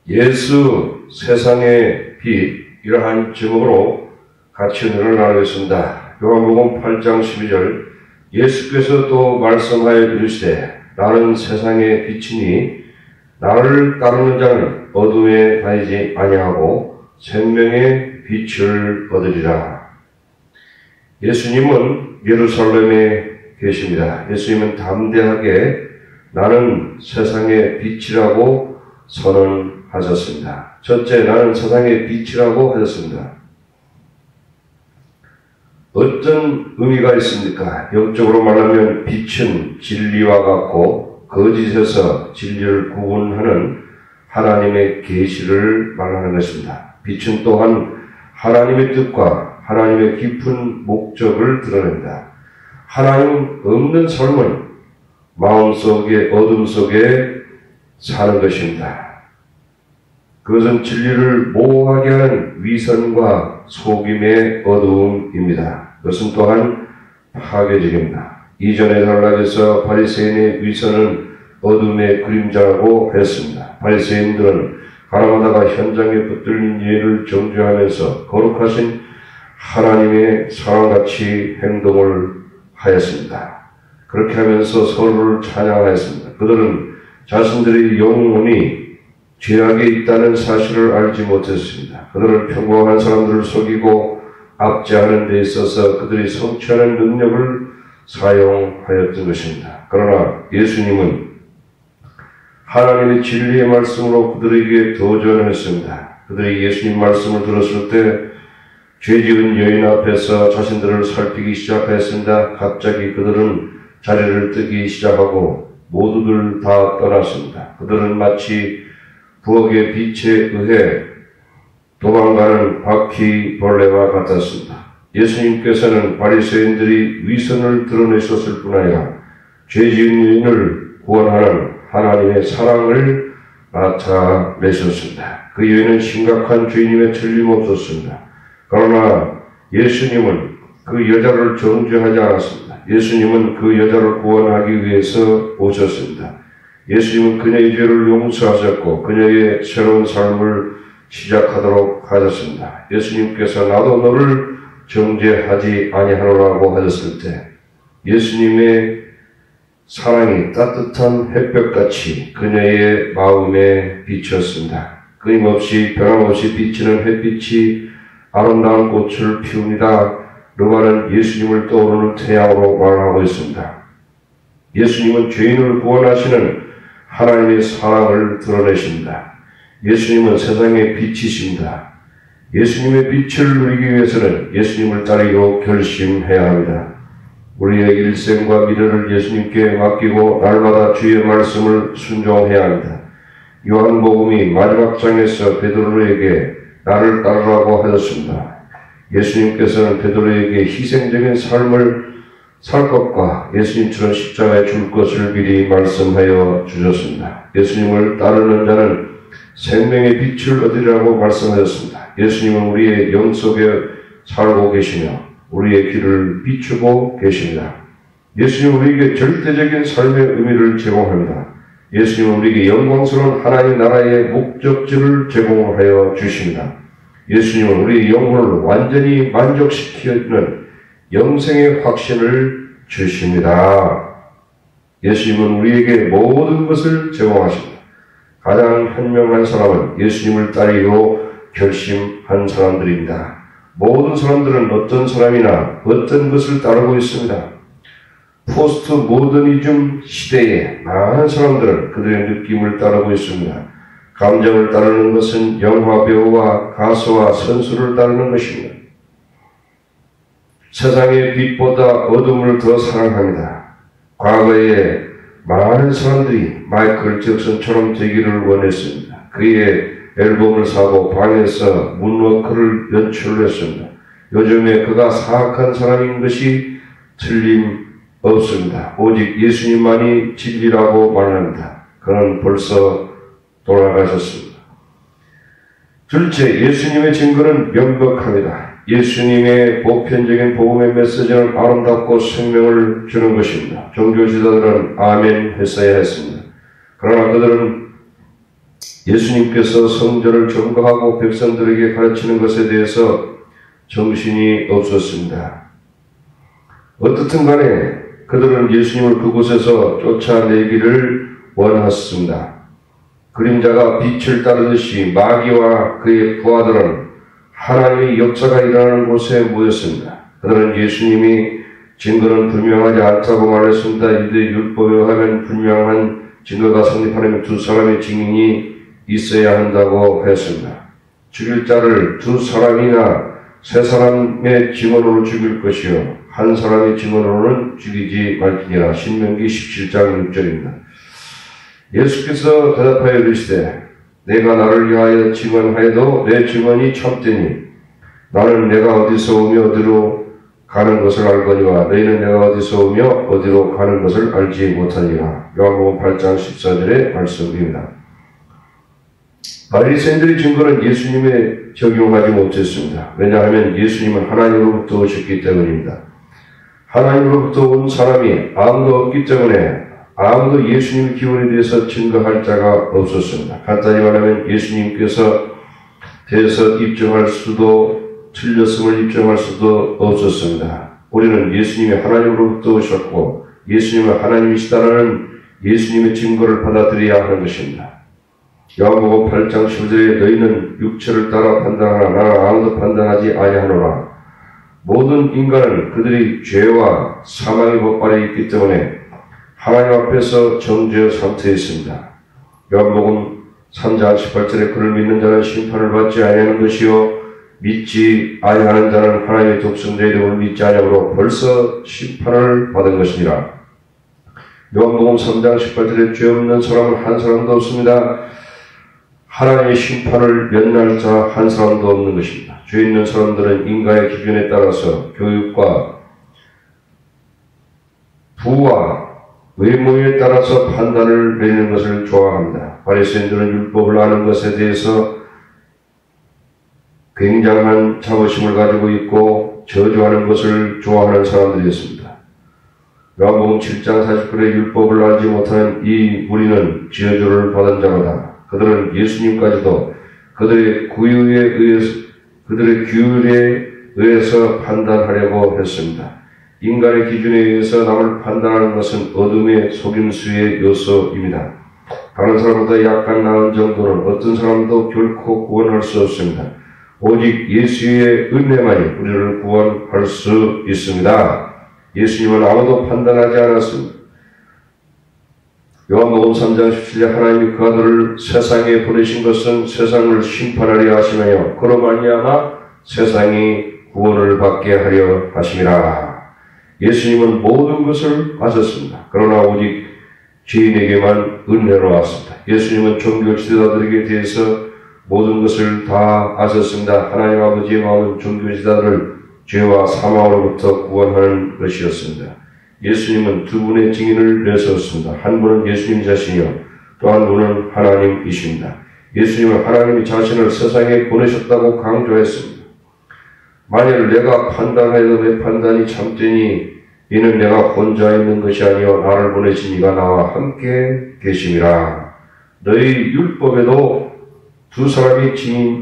예수 세상의 빛, 이러한 제목으로 같이 은혜를 나누겠습니다. 요한복음 8장 12절, 예수께서 또 말씀하여 이르시되 나는 세상의 빛이니 나를 따르는 자는 어둠에 다니지 아니하고 생명의 빛을 얻으리라. 예수님은 예루살렘에 계십니다. 예수님은 담대하게 나는 세상의 빛이라고 선언하셨습니다. 첫째, 나는 세상의 빛이라고 하셨습니다. 어떤 의미가 있습니까? 영적으로 말하면 빛은 진리와 같고 거짓에서 진리를 구분하는 하나님의 계시를 말하는 것입니다. 빛은 또한 하나님의 뜻과 하나님의 깊은 목적을 드러냅니다. 하나님 없는 삶은 마음속에 어둠 속에 사는 것입니다. 그것은 진리를 모호하게 하는 위선과 속임의 어두움입니다. 그것은 또한 파괴적입니다. 이전의 단락에서 바리새인의 위선은 어둠의 그림자라고 했습니다. 바리새인들은 가나마다가 현장에 붙들린 예를 정죄하면서 거룩하신 하나님의 사랑같이 행동을 하였습니다. 그렇게 하면서 서로를 찬양하였습니다. 그들은 자신들의 영혼이 죄악에 있다는 사실을 알지 못했습니다. 그들은 평범한 사람들을 속이고 압제하는 데 있어서 그들이 성취하는 능력을 사용하였던 것입니다. 그러나 예수님은 하나님의 진리의 말씀으로 그들에게 도전했습니다. 그들이 예수님 말씀을 들었을 때 죄지은 여인 앞에서 자신들을 살피기 시작하였습니다. 갑자기 그들은 자리를 뜨기 시작하고 모두들 다 떠났습니다. 그들은 마치 부엌의 빛에 의해 도망가는 바퀴벌레와 같았습니다. 예수님께서는 바리새인들이 위선을 드러내셨을 뿐 아니라 죄지은 여인을 구원하는 하나님의 사랑을 나타내셨습니다. 그 여인은 심각한 죄인임에 틀림없었습니다. 그러나 예수님은 그 여자를 정죄하지 않았습니다. 예수님은 그 여자를 구원하기 위해서 오셨습니다. 예수님은 그녀의 죄를 용서하셨고 그녀의 새로운 삶을 시작하도록 하셨습니다. 예수님께서 나도 너를 정죄하지 아니하노라고 하셨을 때 예수님의 사랑이 따뜻한 햇볕같이 그녀의 마음에 비쳤습니다. 끊임없이 변함없이 비치는 햇빛이 아름다운 꽃을 피웁니다. 르바는 예수님을 떠오르는 태양으로 말하고 있습니다. 예수님은 죄인을 구원하시는 하나님의 사랑을 드러내십니다. 예수님은 세상의 빛이십니다. 예수님의 빛을 누리기 위해서는 예수님을 따르기로 결심해야 합니다. 우리의 일생과 미래를 예수님께 맡기고 날마다 주의 말씀을 순종해야 합니다. 요한복음이 마지막 장에서 베드로에게 나를 따르라고 하셨습니다. 예수님께서는 베드로에게 희생적인 삶을 살 것과 예수님처럼 십자가에 줄 것을 미리 말씀하여 주셨습니다. 예수님을 따르는 자는 생명의 빛을 얻으리라고 말씀하셨습니다. 예수님은 우리의 영 속에 살고 계시며 우리의 길을 비추고 계십니다. 예수님은 우리에게 절대적인 삶의 의미를 제공합니다. 예수님은 우리에게 영광스러운 하나님 나라의 목적지를 제공하여 주십니다. 예수님은 우리의 영혼을 완전히 만족시키는 영생의 확신을 주십니다. 예수님은 우리에게 모든 것을 제공하십니다. 가장 현명한 사람은 예수님을 따르기로 결심한 사람들입니다. 모든 사람들은 어떤 사람이나 어떤 것을 따르고 있습니다. 포스트 모더니즘 시대에 많은 사람들은 그들의 느낌을 따르고 있습니다. 감정을 따르는 것은 영화 배우와 가수와 선수를 따르는 것입니다. 세상의 빛보다 어둠을 더 사랑합니다. 과거에 많은 사람들이 마이클 잭슨처럼 되기를 원했습니다. 그의 앨범을 사고 방에서 문워크를 연출했습니다. 요즘에 그가 사악한 사람인 것이 틀림없습니다. 오직 예수님만이 진리라고 말합니다. 그는 벌써 돌아가셨습니다. 둘째, 예수님의 증거는 명백합니다. 예수님의 보편적인 복음의 메시지는 아름답고 생명을 주는 것입니다. 종교지도자들은 아멘 했어야 했습니다. 그러나 그들은 예수님께서 성전을 점거하고 백성들에게 가르치는 것에 대해서 정신이 없었습니다. 어떻든 간에 그들은 예수님을 그곳에서 쫓아내기를 원했습니다. 그림자가 빛을 따르듯이 마귀와 그의 부하들은 하나님의 역사가 일어나는 곳에 모였습니다. 그들은 예수님이 증거는 분명하지 않다고 말했습니다. 유대 율법에 의하면 분명한 증거가 성립하려면 두 사람의 증인이 있어야 한다고 했습니다. 죽일 자를 두 사람이나 세 사람의 증언으로 죽일 것이요 한 사람의 증언으로는 죽이지 말지니라. 신명기 17장 6절입니다. 예수께서 대답하여 이르시되 내가 나를 위하여 증언하여도 내 증언이 참되니 나는 내가 어디서 오며 어디로 가는 것을 알거니와 너희는 내가 어디서 오며 어디로 가는 것을 알지 못하니라. 요한복음 8장 14절의 말씀입니다. 바리새인들의 증거는 예수님에 적용하지 못했습니다. 왜냐하면 예수님은 하나님으로부터 오셨기 때문입니다. 하나님으로부터 온 사람이 아무도 없기 때문에 아무도 예수님의 기원에 대해서 증거할 자가 없었습니다. 간단히 말하면 예수님께서 대해서 입증할 수도 틀렸음을 입증할 수도 없었습니다. 우리는 예수님이 하나님으로부터 오셨고 예수님은 하나님이시다라는 예수님의 증거를 받아들여야 하는 것입니다. 요한복음 8장 15절에 너희는 육체를 따라 판단하나 나는 아무도 판단하지 아니하노라. 모든 인간은 그들이 죄와 사망의 법발에 있기 때문에 하나님 앞에서 정죄의 상태에 있습니다. 요한복음 3장 18절에 그를 믿는 자는 심판을 받지 아니하는 것이요 믿지 아니하는 자는 하나님의 독생자의 이름을 믿지 아니하므로 벌써 심판을 받은 것이니라. 요한복음 3장 18절에 죄 없는 사람은 한 사람도 없습니다. 하나님의 심판을 면할 자 한 사람도 없는 것입니다. 죄 있는 사람들은 인간의 기준에 따라서 교육과 부와 외모에 따라서 판단을 내리는 것을 좋아합니다. 바리새인들은 율법을 아는 것에 대해서 굉장한 자부심을 가지고 있고 저주하는 것을 좋아하는 사람들이었습니다. 요한복음 7장 49절에 율법을 알지 못하는 이 무리는 저주를 받은 자마다 그들은 예수님까지도 그들의 규율에 의해서 판단하려고 했습니다. 인간의 기준에 의해서 남을 판단하는 것은 어둠의 속임수의 요소입니다. 다른 사람보다 약간 나은 정도는 어떤 사람도 결코 구원할 수 없습니다. 오직 예수의 은혜만이 우리를 구원할 수 있습니다. 예수님은 아무도 판단하지 않았습니다. 요한복음 3장 17절에 하나님이 그 아들을 세상에 보내신 것은 세상을 심판하려 하시며 그로 말미암아 세상이 구원을 받게 하려 하심이라. 예수님은 모든 것을 아셨습니다. 그러나 오직 죄인에게만 은혜로 왔습니다. 예수님은 종교 지도자들에게 대해서 모든 것을 다 아셨습니다. 하나님 아버지의 마음은 종교 지도자들을 죄와 사망으로부터 구원하는 것이었습니다. 예수님은 두 분의 증인을 내세웠습니다. 한 분은 예수님 자신이요 또 한 분은 하나님이십니다. 예수님은 하나님이 자신을 세상에 보내셨다고 강조했습니다. 만일 내가 판단하여도 내 판단이 참되니 이는 내가 혼자 있는 것이 아니요 나를 보내신 이가 나와 함께 계심이라. 너희 율법에도 두 사람이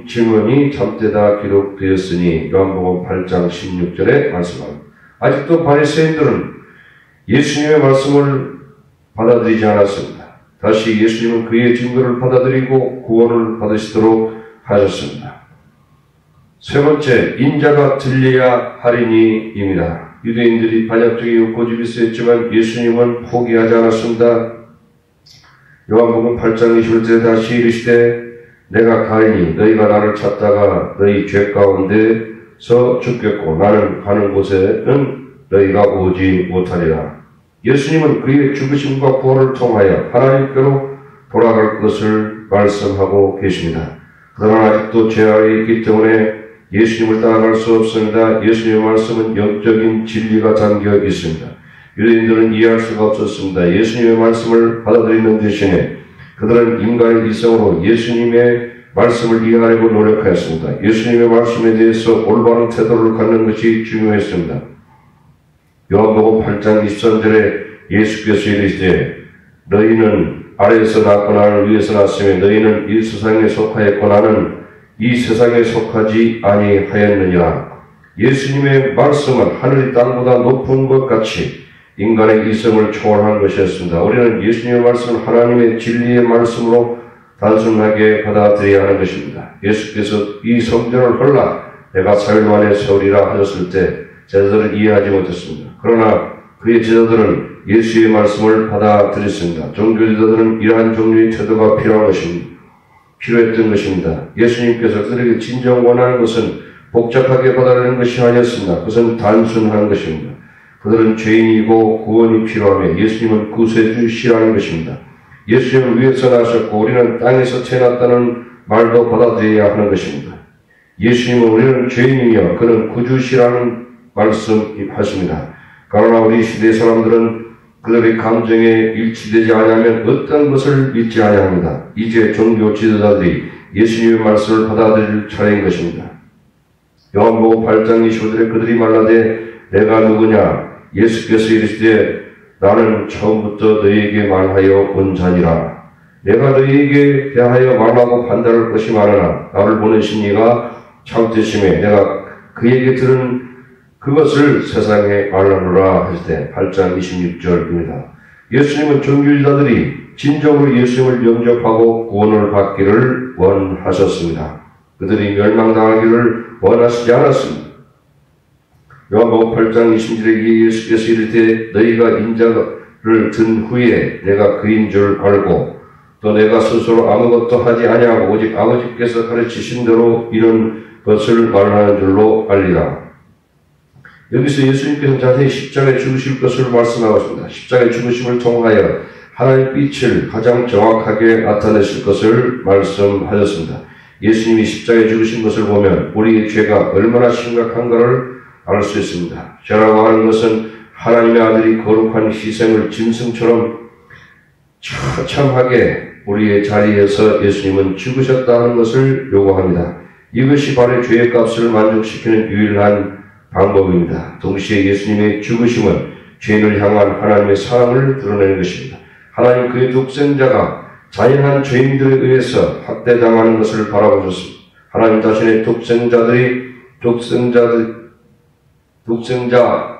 증언이 참되다 기록되었으니 요한복음 8장 16절에 말씀합니다. 아직도 바리새인들은 예수님의 말씀을 받아들이지 않았습니다. 다시 예수님은 그의 증거를 받아들이고 구원을 받으시도록 하셨습니다. 세 번째, 인자가 들려야 하리니입니다. 유대인들이 반역적인 고집이 있었지만 예수님은 포기하지 않았습니다. 요한복음 8장 21절에 다시 이르시되 내가 가리니 너희가 나를 찾다가 너희 죄 가운데서 죽겠고 나는 가는 곳에는 너희가 오지 못하리라. 예수님은 그의 죽으심과 부활을 통하여 하나님께로 돌아갈 것을 말씀하고 계십니다. 그러나 아직도 죄 아래에 있기 때문에 예수님을 따라갈 수 없습니다. 예수님의 말씀은 영적인 진리가 담겨 있습니다. 유대인들은 이해할 수가 없었습니다. 예수님의 말씀을 받아들이는 대신에 그들은 인간의 이성으로 예수님의 말씀을 이해하려고 노력하였습니다. 예수님의 말씀에 대해서 올바른 태도를 갖는 것이 중요했습니다. 요한복음 8장 23절에 예수께서 이르시되 너희는 아래에서 낳고 나는 위에서 났으며 너희는 이 세상에 속하였고 나는 이 세상에 속하지 아니하였느니라. 예수님의 말씀은 하늘이 땅보다 높은 것 같이 인간의 이성을 초월한 것이었습니다. 우리는 예수님의 말씀을 하나님의 진리의 말씀으로 단순하게 받아들여야 하는 것입니다. 예수께서 이 성전을 헐라 내가 4일 만에 세우리라 하셨을 때 제자들은 이해하지 못했습니다. 그러나 그의 제자들은 예수의 말씀을 받아들였습니다. 종교지도자들은 이러한 종류의 태도가 필요했던 것입니다. 예수님께서 그들에게 진정 원하는 것은 복잡하게 받아들이는 것이 아니었습니다. 그것은 단순한 것입니다. 그들은 죄인이고 구원이 필요하며 예수님은 구세주시라는 것입니다. 예수님은 위에서 나셨고 우리는 땅에서 태어났다는 말도 받아들여야 하는 것입니다. 예수님은 우리는 죄인이며 그는 구주시라는 말씀하십니다. 그러나 우리 시대 사람들은 그들의 감정에 일치되지 않으면 어떤 것을 믿지 아니합니다. 이제 종교 지도자들이 예수님의 말씀을 받아들일 차례인 것입니다. 요한복음 8장 25절에 그들이 말하되 내가 누구냐? 예수께서 이르시되 나는 처음부터 너희에게 말하여 온 자니라. 내가 너희에게 대하여 말하고 판단할 것이 많으나 나를 보내신 이가 참되심에 내가 그에게 들은 그것을 세상에 알라노라 하실 때 8장 26절입니다. 예수님은 종교지도자들이 진정으로 예수님을 영접하고 구원을 받기를 원하셨습니다. 그들이 멸망당하기를 원하시지 않았습니다. 요한복음 8장 20절에 예수께서 이르되 너희가 인자를 든 후에 내가 그인 줄 알고 또 내가 스스로 아무것도 하지 아니하고 오직 아버지께서 가르치신 대로 이런 것을 말하는 줄로 알리라. 여기서 예수님께서 자신이 십자가에 죽으실 것을 말씀하고 있습니다. 십자가에 죽으심을 통하여 하나님의 빛을 가장 정확하게 나타내실 것을 말씀하셨습니다. 예수님이 십자가에 죽으신 것을 보면 우리의 죄가 얼마나 심각한가를 알 수 있습니다. 죄라고 하는 것은 하나님의 아들이 거룩한 희생을 짐승처럼 처참하게 우리의 자리에서 예수님은 죽으셨다는 것을 요구합니다. 이것이 바로 죄의 값을 만족시키는 유일한 방법입니다. 동시에 예수님의 죽으심은 죄인을 향한 하나님의 사랑을 드러내는 것입니다. 하나님 그의 독생자가 잔인한 죄인들에 의해서 학대당하는 것을 바라보셨습니다. 하나님 자신의 독생자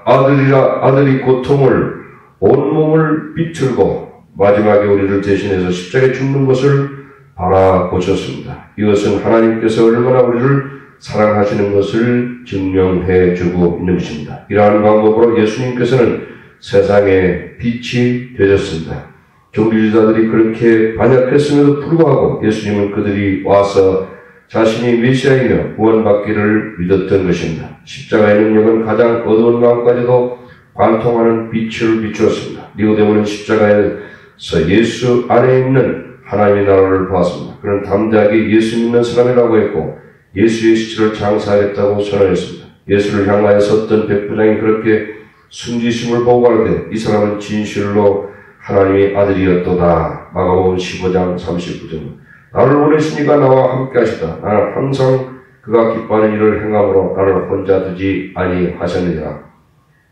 아들이 고통을 온몸을 비틀고 마지막에 우리를 대신해서 십자가에 죽는 것을 바라보셨습니다. 이것은 하나님께서 얼마나 우리를 사랑하시는 것을 증명해 주고 있는 것입니다. 이러한 방법으로 예수님께서는 세상의 빛이 되셨습니다. 종교지도자들이 그렇게 반역했음에도 불구하고 예수님은 그들이 와서 자신이 메시아이며 구원받기를 믿었던 것입니다. 십자가의 능력은 가장 어두운 마음까지도 관통하는 빛을 비추었습니다. 니고데모는 십자가에서 예수 안에 있는 하나님의 나라를 보았습니다. 그는 담대하게 예수 믿는 사람이라고 했고 예수의 시체를 장사하겠다고 선언했습니다. 예수를 향하여 섰던 백부장이 그렇게 순지심을 보고 가로되 이 사람은 진실로 하나님의 아들이었도다. 마가복음 15장 39절. 나를 보내시니가 나와 함께 하시다. 나는 항상 그가 기뻐하는 일을 행함으로 나를 혼자 두지 아니하셨느니라.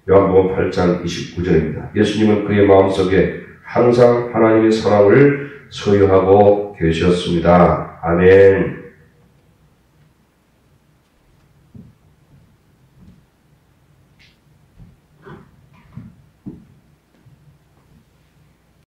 요한복음 8장 29절입니다. 예수님은 그의 마음속에 항상 하나님의 사랑을 소유하고 계셨습니다. 아멘.